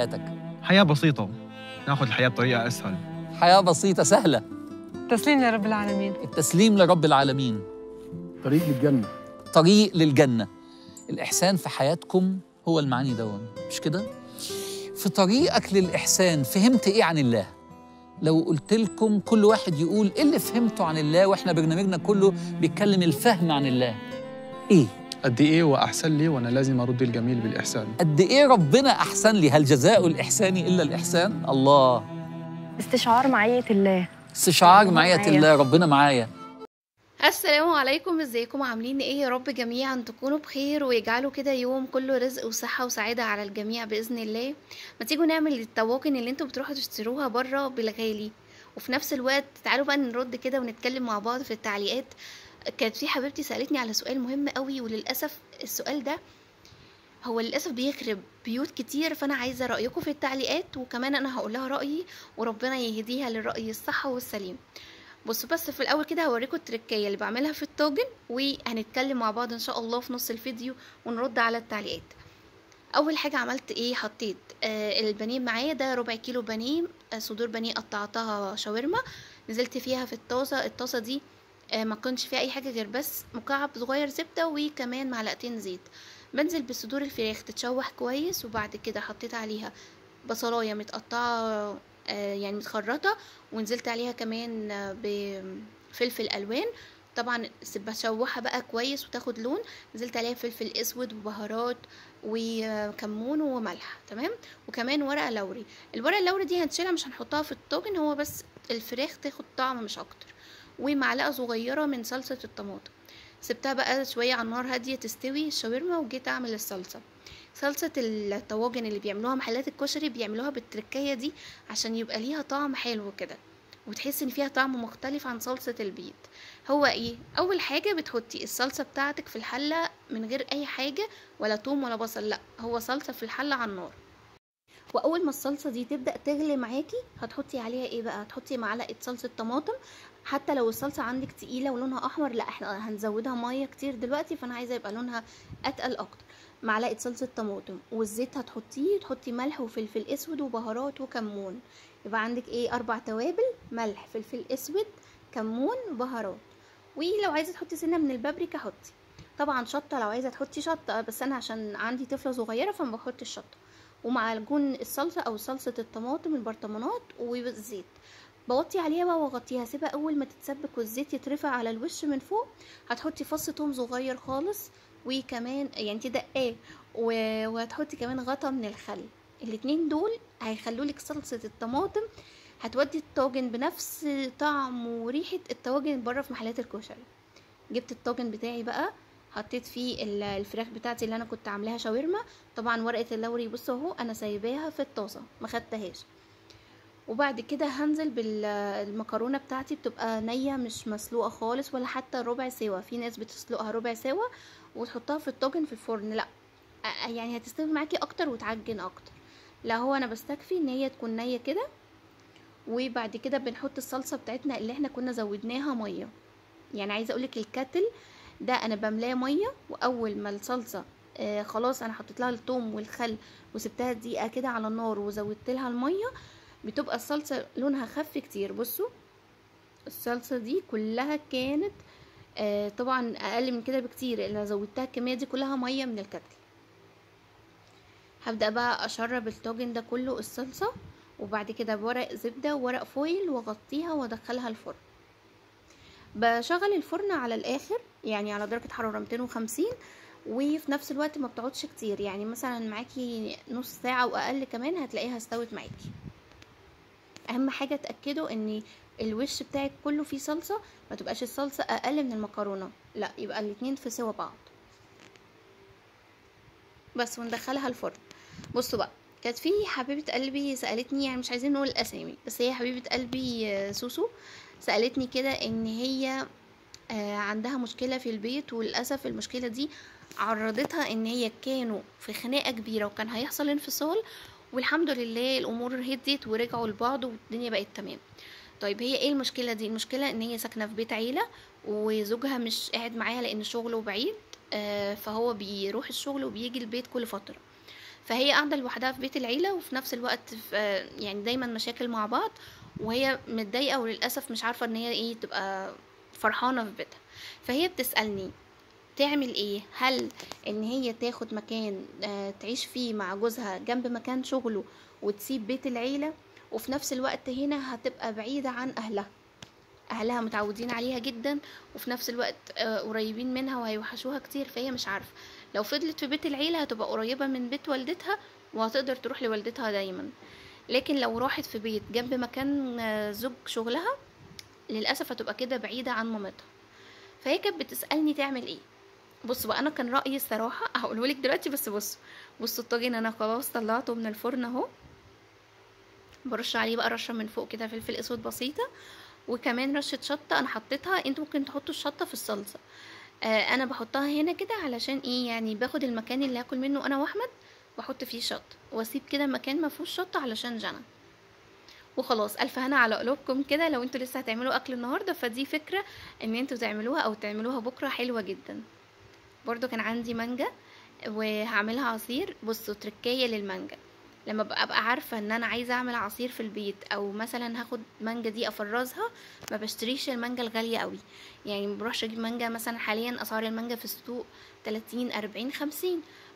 حياتك؟ حياة بسيطة، ناخذ الحياة بطريقة أسهل. حياة بسيطة سهلة. تسليم لرب العالمين. التسليم لرب العالمين. طريق للجنة. طريق للجنة. الإحسان في حياتكم هو المعاني دون، مش كده؟ في طريقك للإحسان فهمت إيه عن الله؟ لو قلت لكم كل واحد يقول إيه اللي فهمته عن الله، وإحنا برنامجنا كله بيتكلم الفهم عن الله، إيه؟ قد إيه هو أحسن لي وأنا لازم أرد الجميل بالإحسان. قد إيه ربنا أحسن لي، هل جزاء الإحسان إلا الإحسان؟ الله. استشعار معية الله. استشعار معية الله، ربنا معايا. السلام عليكم، ازيكم عاملين ايه؟ يا رب جميعا تكونوا بخير ويجعلوا كده يوم كله رزق وصحة وسعادة على الجميع بإذن الله. ما تيجوا نعمل الطواجن اللي انتوا بتروحوا تشتروها بره بالغالي، وفي نفس الوقت تعالوا بقى نرد كده ونتكلم مع بعض في التعليقات. كانت في حبيبتي سألتني على سؤال مهم قوي، وللأسف السؤال ده هو للأسف بيخرب بيوت كتير، فأنا عايزة رأيكم في التعليقات، وكمان أنا هقول لها رأيي وربنا يهديها للرأي الصح والسليم. بصوا بس في الاول كده هوريكم التركية اللي بعملها في الطاجن، وهنتكلم مع بعض ان شاء الله في نص الفيديو ونرد على التعليقات. اول حاجة عملت ايه، حطيت البانيه معايا، ده ربع كيلو بانيه، صدور بانيه قطعتها شاورما، نزلت فيها في الطاسة دي ما كنش فيها اي حاجة غير بس مكعب صغير زبدة وكمان معلقتين زيت. بنزل بصدور الفراخ تتشوح كويس، وبعد كده حطيت عليها بصلاية متقطعة يعني متخرطة، ونزلت عليها كمان بفلفل الوان، طبعا بشوحها بقى كويس وتاخد لون. نزلت عليها فلفل اسود وبهارات وكمون وملح، تمام، وكمان ورقه لوري. الورقه اللوري دي هنشيلها مش هنحطها في الطاجن، هو بس الفراخ تاخد طعم مش اكتر. ومعلقه صغيره من صلصه الطماطم. سبتها بقى شويه على النار هاديه تستوي الشاورما، وجيت اعمل الصلصه. صلصة الطواجن اللي بيعملوها محلات الكشري بيعملوها بالتركية دي عشان يبقى ليها طعم حلو كده، وتحس ان فيها طعم مختلف عن صلصة البيت. هو ايه؟ اول حاجة بتحطي الصلصة بتاعتك في الحلة من غير اي حاجة، ولا توم ولا بصل، لا، هو صلصة في الحلة على النار. واول ما الصلصة دي تبدأ تغلي معاكي هتحطي عليها ايه بقى، هتحطي معلقة صلصة طماطم. حتى لو الصلصة عندك تقيلة ولونها احمر، لا احنا هنزودها مية كتير دلوقتي، فانا عايزة يبقى لونها اتقل اكتر. معلقه صلصه طماطم، والزيت هتحطيه، تحطي ملح وفلفل اسود وبهارات وكمون. يبقى عندك ايه، 4 توابل: ملح، فلفل اسود، كمون، بهارات. ولو عايزه تحطي سنه من البابريكا حطي، طبعا شطه لو عايزه تحطي شطه، بس انا عشان عندي طفله صغيره فما بحطش الشطه. ومعجون الصلصه او صلصه الطماطم البرطمانات والزيت. بوطي عليها بقى واغطيها، سيبها اول ما تتسبك والزيت يترفع على الوش من فوق. هتحطي فص ثوم صغير خالص، وكمان يعني تدقاه، وهتحطي كمان غطا من الخل. الاتنين دول هيخلولك صلصة الطماطم هتودي الطاجن بنفس طعم وريحة الطواجن بره في محلات الكشري. جبت الطاجن بتاعي بقى، حطيت فيه الفراخ بتاعتي اللي انا كنت عاملاها شاورما. طبعا ورقة اللوري بصوا اهو انا سايباها في الطاسة ما خدتهاش. وبعد كده هنزل بالمكرونه بتاعتي، بتبقى نيه مش مسلوقه خالص ولا حتى ربع سوا، في ناس بتسلقها ربع سوا وتحطها في الطاجن في الفرن، لا يعني هتستوي معاكي اكتر وتعجن اكتر. لا هو انا بستكفي ان هي تكون نيه كده. وبعد كده بنحط الصلصه بتاعتنا اللي احنا كنا زودناها ميه، يعني عايزه اقولك الكاتل ده انا بملاه ميه، واول ما الصلصه خلاص انا حطيت لها الثوم والخل وسبتها دقيقه كده على النار وزودت لها الميه، بتبقى الصلصة لونها خف كتير. بصوا الصلصة دي كلها كانت طبعا اقل من كده بكتير، انا زودتها الكمية دي كلها مية من الكتل. هبدأ بقى اشرب الطاجن ده كله الصلصة، وبعد كده بورق زبدة وورق فويل واغطيها وادخلها الفرن. بشغل الفرن على الاخر، يعني على درجة حرارة 250، وفي نفس الوقت ما بتقعدش كتير، يعني مثلا معاكي نص ساعة واقل كمان هتلاقيها استوت معاكي. اهم حاجه تاكدوا ان الوش بتاعك كله فيه صلصه، ما تبقاش الصلصه اقل من المكرونه، لا يبقى الاتنين في سوا بعض بس، وندخلها الفرن. بصوا بقى، كانت في حبيبه قلبي سالتني، يعني مش عايزين نقول الاسامي، بس هي حبيبه قلبي سوسو سالتني كده ان هي عندها مشكله في البيت، وللاسف المشكله دي عرضتها ان هي كانوا في خناقه كبيره وكان هيحصل انفصال، والحمد لله الامور هديت ورجعوا لبعض والدنيا بقت تمام. طيب هي ايه المشكله دي؟ المشكله ان هي ساكنه في بيت عيله، وزوجها مش قاعد معاها لان شغله بعيد، فهو بيروح الشغل وبيجي البيت كل فتره. فهي قاعده لوحدها في بيت العيله، وفي نفس الوقت يعني دايما مشاكل مع بعض، وهي متضايقه وللاسف مش عارفه ان هي ايه تبقى فرحانه في بيتها. فهي بتسالني تعمل ايه، هل ان هي تاخد مكان تعيش فيه مع جوزها جنب مكان شغله وتسيب بيت العيله، وفي نفس الوقت هنا هتبقى بعيده عن اهلها متعودين عليها جدا، وفي نفس الوقت قريبين منها وهيوحشوها كتير. فهي مش عارفه لو فضلت في بيت العيله هتبقى قريبه من بيت والدتها وهتقدر تروح لوالدتها دايما، لكن لو راحت في بيت جنب مكان زوج شغلها للاسف هتبقى كده بعيده عن مامتها. فهي كانت بتسالني تعمل ايه. بصوا بقى، انا كان رايي الصراحه هقوله لك دلوقتي، بس بصوا الطاجن انا خلاص طلعته من الفرن اهو، برش عليه بقى رشه من فوق كده فلفل اسود بسيطه، وكمان رشه شطه انا حطيتها، انتوا ممكن تحطوا الشطه في الصلصه، انا بحطها هنا كده علشان ايه، يعني باخد المكان اللي هاكل منه انا واحمد واحط فيه شطه، واسيب كده مكان ما فيهوش شطه علشان جنى. وخلاص، الف هنا على قلوبكم كده. لو انتوا لسه هتعملوا اكل النهارده فدي فكره ان انتوا تعملوها او تعملوها بكره، حلوه جدا. برضو كان عندي مانجا وهعملها عصير. بصوا تركية للمانجا، لما ابقى عارفه ان انا عايزه اعمل عصير في البيت، او مثلا هاخد مانجا دي افرزها، ما بشتريش المانجا الغاليه قوي، يعني ما بروحش اجيب مانجا مثلا حاليا اسعار المانجا في السوق 30 40 50،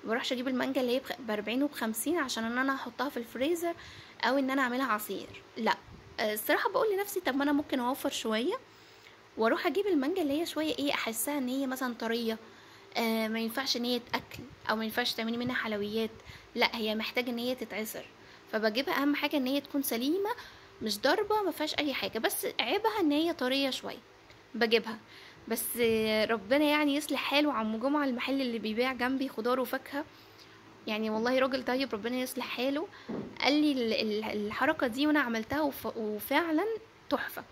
ما بروحش اجيب المانجا اللي هي ب 40 وب 50 عشان ان انا احطها في الفريزر او ان انا اعملها عصير. لا، الصراحه بقول لنفسي طب ما انا ممكن اوفر شويه واروح اجيب المانجا اللي هي شويه ايه، احسها ان هي مثلا طريه، ما ينفعش ان هي تاكل او ما ينفعش تعملي منها حلويات، لا هي محتاجه ان هي تتعصر. فبجيبها اهم حاجه ان هي تكون سليمه مش ضربه، ما فيهاش اي حاجه، بس عيبها ان هي طريه شويه. بجيبها بس ربنا يعني يصلح حاله عم جمعه المحل اللي بيبيع جنبي خضار وفاكهه، يعني والله راجل طيب ربنا يصلح حاله، قال لي الحركه دي وانا عملتها وفعلا تحفه.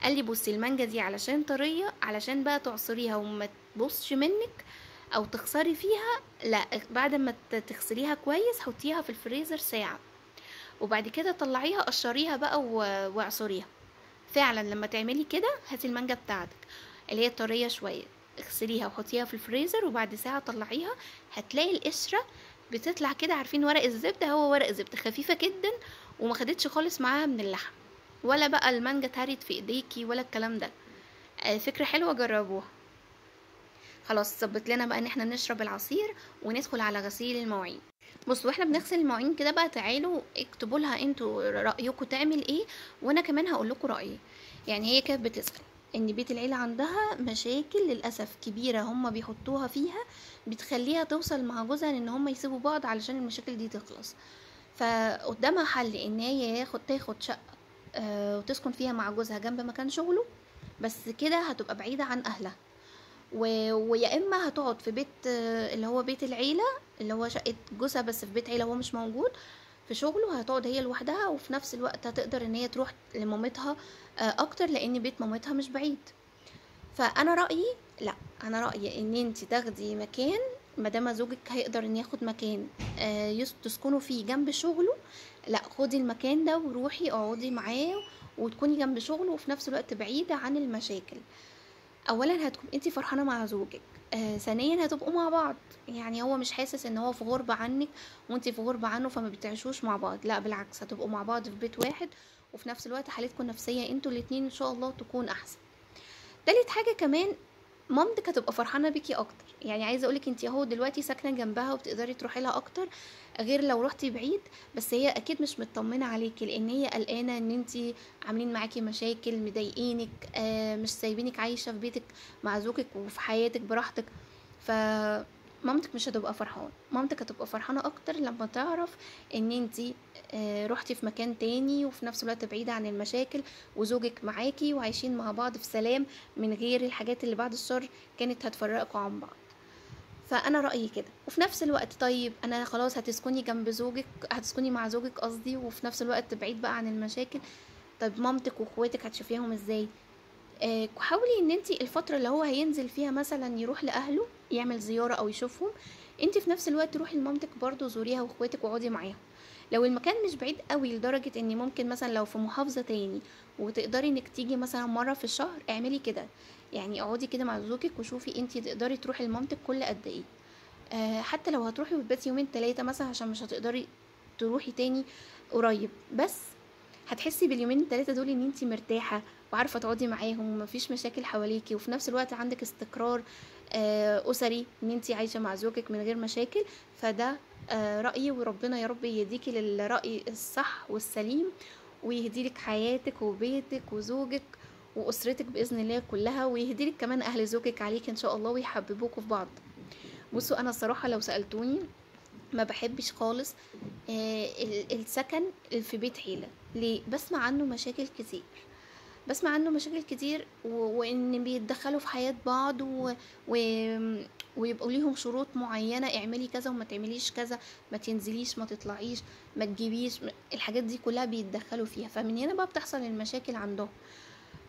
قال لي بصي المانجا دي علشان طريه، علشان بقى تعصريها وما تبصش منك او تخسري فيها، لا بعد ما تغسليها كويس حطيها في الفريزر ساعه، وبعد كده طلعيها قشريها بقى واعصريها. فعلا لما تعملي كده هاتي المانجا بتاعتك اللي هي طريه شويه، اغسليها وحطيها في الفريزر، وبعد ساعه طلعيها هتلاقي القشره بتطلع كده، عارفين ورق الزبده، هو ورق زبده خفيفه جدا وما خدتش خالص معاها من اللحم، ولا بقى المانجا اتهرت في ايديكي ولا الكلام ده. فكره حلوه، جربوها. خلاص ظبط لنا بقى ان احنا نشرب العصير وندخل على غسيل المواعين. بصوا واحنا بنغسل المواعين كده بقى تعالوا اكتبوا لها انتوا رايكم تعمل ايه، وانا كمان هقول لكم رايي. يعني هي كانت بتسال ان بيت العيله عندها مشاكل للاسف كبيره هم بيحطوها فيها، بتخليها توصل مع جوزها ان هم يسيبوا بعض علشان المشاكل دي تخلص. فقدامها حل ان هي تاخد شقه وتسكن فيها مع جوزها جنب مكان شغله، بس كده هتبقى بعيده عن اهلها، ويا اما هتقعد في بيت اللي هو بيت العيله اللي هو شقه جوزها بس في بيت عيله هو مش موجود في شغله، هتقعد هي لوحدها، وفي نفس الوقت هتقدر ان هي تروح لمامتها اكتر لان بيت مامتها مش بعيد. فانا رايي لا، انا رايي ان انت تاخدي مكان مادام زوجك هيقدر ان ياخد مكان تسكنوا فيه جنب شغله، لا خدي المكان ده وروحي اقعدي معاه وتكوني جنب شغله، وفي نفس الوقت بعيده عن المشاكل. اولا هتكون انت فرحانه مع زوجك، ثانيا هتبقوا مع بعض، يعني هو مش حاسس ان هو في غربه عنك وانت في غربه عنه فما بتعيشوش مع بعض، لا بالعكس هتبقوا مع بعض في بيت واحد، وفي نفس الوقت حالتكم النفسيه انتوا الاتنين ان شاء الله تكون احسن. تالت حاجه كمان، مامتك هتبقى فرحانه بيكي اكتر، يعني عايزه اقولك انت اهو دلوقتي ساكنه جنبها وبتقدري تروحي لها اكتر غير لو رحتي بعيد، بس هي اكيد مش مطمنه عليكي لان هي قلقانه ان انت عاملين معاكي مشاكل مضايقينك، مش سايبينك عايشه في بيتك مع زوجك وفي حياتك براحتك. فمامتك مش هتبقى فرحانه، مامتك هتبقى فرحانه اكتر لما تعرف ان انت رحتي في مكان تاني وفي نفس الوقت بعيده عن المشاكل وزوجك معاكي وعايشين مع بعض في سلام من غير الحاجات اللي بعد الشر كانت هتفرقكم عن بعض. فانا رايي كده. وفي نفس الوقت طيب انا خلاص هتسكني جنب زوجك، هتسكني مع زوجك قصدي، وفي نفس الوقت بعيد بقى عن المشاكل، طيب مامتك واخواتك هتشوفيهم ازاي؟ حاولي ان انت الفتره اللي هو هينزل فيها مثلا يروح لاهله يعمل زياره او يشوفهم، انت في نفس الوقت روحي لمامتك برضو زوريها واخواتك واقعدي معاهم. لو المكان مش بعيد قوي لدرجه ان ممكن مثلا لو في محافظه تاني وتقدري انك تيجي مثلا مره في الشهر، اعملي كده، يعني اقعدي كده مع زوجك وشوفي انت تقدري تروحي لمامتك كل قد ايه. حتى لو هتروحي وتباتي يومين 3 مثلا عشان مش هتقدري تروحي تاني قريب، بس هتحسي باليومين 3 دول ان انتي مرتاحة وعارفة تقعدي معاهم ومفيش مشاكل حواليكي، وفي نفس الوقت عندك استقرار أسري، ان انتي عايشة مع زوجك من غير مشاكل. فده رأيي، وربنا يا رب يهديكي للرأي الصح والسليم، ويهديلك حياتك وبيتك وزوجك وأسرتك بإذن الله كلها، ويهديلك كمان أهل زوجك عليك إن شاء الله، ويحببوكوا في بعض. بصوا أنا الصراحة لو سألتوني ما بحبش خالص السكن في بيت عيلة. ليه؟ بسمع عنه مشاكل كتير، بسمع عنه مشاكل كتير وان بيتدخلوا في حياة بعض و... ويبقوا ليهم شروط معينة، اعملي كذا وما تعمليش كذا، ما تنزليش، ما تطلعيش، ما تجيبيش، الحاجات دي كلها بيتدخلوا فيها، فمن هنا بقى بتحصل المشاكل عندهم.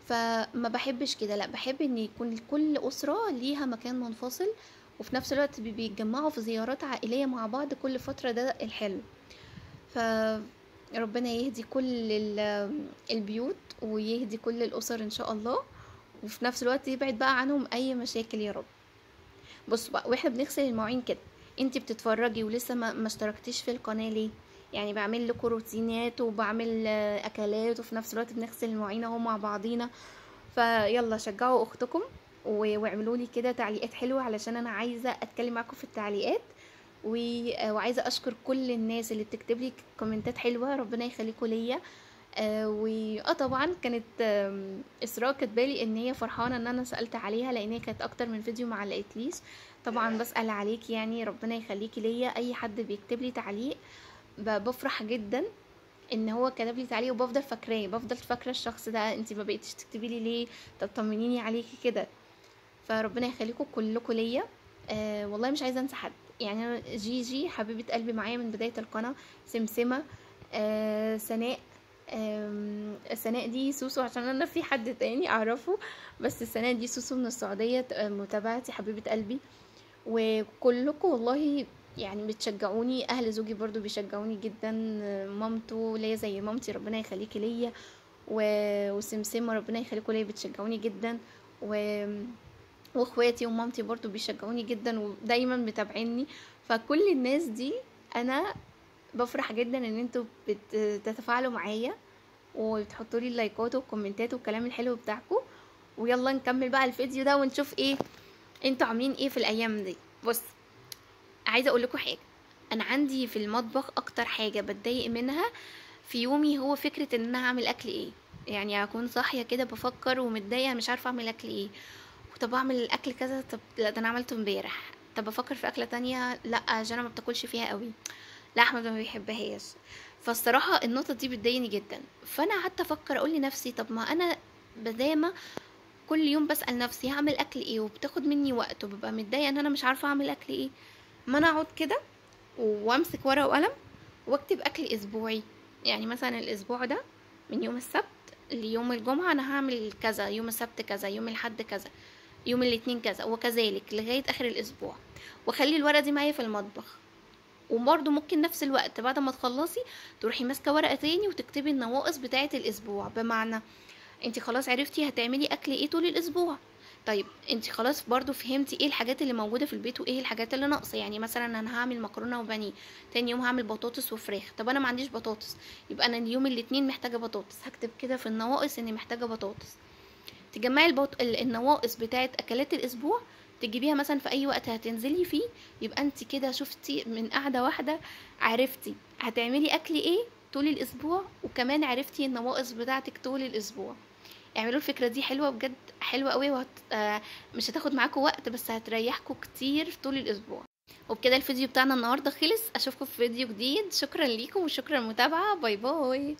فما بحبش كده، لا، بحب ان يكون كل أسرة ليها مكان منفصل، وفي نفس الوقت بيتجمعوا في زيارات عائلية مع بعض كل فترة، ده الحلو. فربنا يهدي كل البيوت ويهدي كل الأسر إن شاء الله، وفي نفس الوقت يبعد بقى عنهم أي مشاكل يا رب. بصوا بقى، واحنا بنغسل المواعين كده، انتي بتتفرجي ولسه ما اشتركتيش في القناة ليه؟ يعني بعمل لكم روتينات وبعمل أكلات، وفي نفس الوقت بنغسل المواعين اهو مع بعضينا. فيلا شجعوا أختكم واعملوا لي كده تعليقات حلوة، علشان أنا عايزة أتكلم معاكم في التعليقات، وعايزة أشكر كل الناس اللي بتكتب لي كومنتات حلوة، ربنا يخليكم ليا. طبعا كانت اسراء كاتبالي ان هي فرحانه ان انا سالت عليها، لان هي كانت اكتر من فيديو ما علقتليش. طبعا بسال عليك، يعني ربنا يخليكي ليا. اي حد بيكتب لي تعليق بفرح جدا ان هو كتب لي تعليق، وبفضل فاكراه، بفضل فاكره الشخص ده، انتي ما بقيتيش تكتبي لي ليه؟ طب طمنيني عليكي كده. فربنا يخليكم كلكم ليا. والله مش عايزه انسى حد، يعني أنا جيجي حبيبه قلبي معايا من بدايه القناه، سمسمه، سناء. سناء دي سوسو، عشان انا في حد تاني اعرفه، بس السناء دي سوسو من السعودية، متابعتي حبيبة قلبي. وكلكم والله يعني بتشجعوني، اهل زوجي برضو بيشجعوني جدا، مامته ليا زي مامتي، ربنا يخليكي ليا، وسمسمة ربنا يخليكم ليا، بتشجعوني جدا، واخواتي ومامتي برضو بيشجعوني جدا ودايما متابعيني. فكل الناس دي انا بفرح جدا ان انتوا بتتفاعلوا معايا، وبتحطوا لي اللايكات والكومنتات والكلام الحلو بتاعكم. ويلا نكمل بقى الفيديو ده ونشوف ايه انتوا عاملين ايه في الايام دي. بص، عايزه اقول لكم حاجه، انا عندي في المطبخ اكتر حاجه بتضايق منها في يومي هو فكره ان انا هعمل اكل ايه. يعني اكون صاحيه كده بفكر ومتضايقه، مش عارفه اعمل اكل ايه. طب اعمل الاكل كذا، طب لا ده انا عملته امبارح، طب افكر في اكله تانية، لا جانا ما بتاكلش فيها قوي، لا احمد ما بيحبهاش. فالصراحه النقطه دي بتضايقني جدا. فانا قعدت افكر، اقول لنفسي طب ما انا بدايما كل يوم بسال نفسي هعمل اكل ايه، وبتاخد مني وقت، وببقى متضايقه ان انا مش عارفه اعمل اكل ايه. ما انا اقعد كده وامسك ورقه وقلم واكتب اكل اسبوعي. يعني مثلا الاسبوع ده من يوم السبت ليوم الجمعه انا هعمل كذا، يوم السبت كذا، يوم الاحد كذا، يوم الاثنين كذا، وكذلك لغايه اخر الاسبوع. واخلي الورقه دي معايا في المطبخ. وبرضه ممكن نفس الوقت بعد ما تخلصي تروحي ماسكه ورقه تاني وتكتبي النواقص بتاعه الاسبوع. بمعنى انت خلاص عرفتي هتعملي اكل ايه طول الاسبوع، طيب انت خلاص برضو فهمتي ايه الحاجات اللي موجوده في البيت وايه الحاجات اللي ناقصه. يعني مثلا انا هعمل مكرونه وبانيه، تاني يوم هعمل بطاطس وفراخ، طب انا ما عنديش بطاطس، يبقى انا اليوم الاثنين محتاجه بطاطس، هكتب كده في النواقص اني محتاجه بطاطس. تجمعي النواقص بتاعه اكلات الاسبوع، تجيبيها مثلا في اي وقت هتنزلي فيه، يبقى انت كده شفتي من قاعده واحده عرفتي هتعملي اكل ايه طول الاسبوع، وكمان عرفتي النواقص بتاعتك طول الاسبوع. اعملوا الفكره دي، حلوه بجد، حلوه قوي، مش هتاخد معاكم وقت، بس هتريحكم كتير طول الاسبوع. وبكده الفيديو بتاعنا النهارده خلص. اشوفكم في فيديو جديد. شكرا ليكم وشكرا للمتابعه. باي باي.